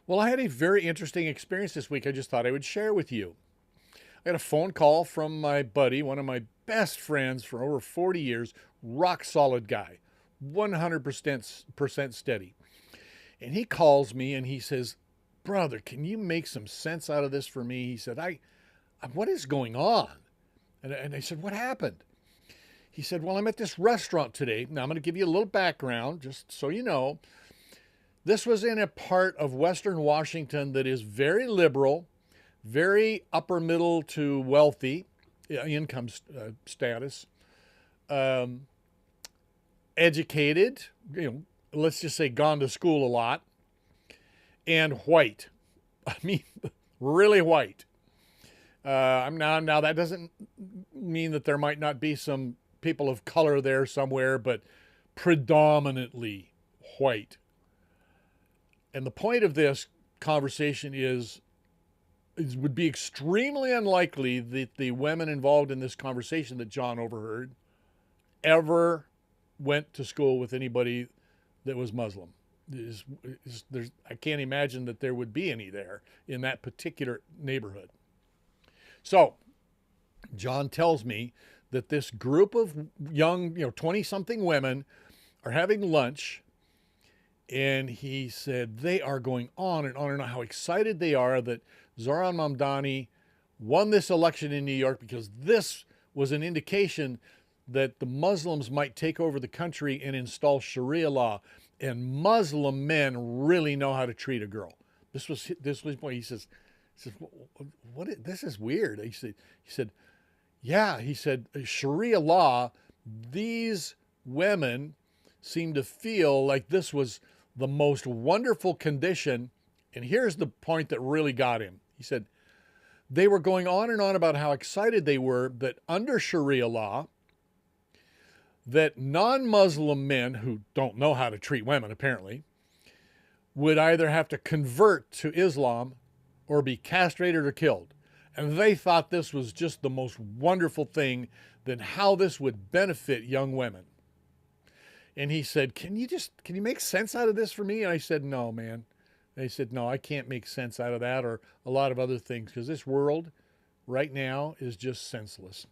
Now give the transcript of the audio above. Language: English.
Well, I had a very interesting experience this week I just thought I would share with you. I got a phone call from my buddy, one of my best friends for over 40 years, rock solid guy, 100% steady. And he calls me and he says, "Brother, can you make some sense out of this for me?" He said, what is going on?" And I said, "What happened?" He said, "Well, I'm at this restaurant today." Now, I'm going to give you a little background just so you know. This was in a part of Western Washington that is very liberal, very upper middle to wealthy income status, um, educated, let's just say gone to school a lot, and white. I mean, really white. Now that doesn't mean that there might not be some people of color there somewhere, but predominantly white. And the point of this conversation is it would be extremely unlikely that the women involved in this conversation that John overheard ever went to school with anybody that was Muslim. I can't imagine that there would be any there in that particular neighborhood. So John tells me that this group of young, 20-something women are having lunch. And he said they are going on and on and on how excited they are that Zohran Mamdani won this election in New York because this was an indication that the Muslims might take over the country and install Sharia law. And Muslim men really know how to treat a girl. This was his point. He says, this is weird. He said, yeah, he said, Sharia law, these women seem to feel like this was the most wonderful condition. And here's the point that really got him. He said, they were going on and on about how excited they were that under Sharia law, that non-Muslim men who don't know how to treat women, apparently, would either have to convert to Islam or be castrated or killed. And they thought this was just the most wonderful thing, that how this would benefit young women. And he said, can you make sense out of this for me? And I said, no, man. And he said, no, I can't make sense out of that or a lot of other things because this world right now is just senseless.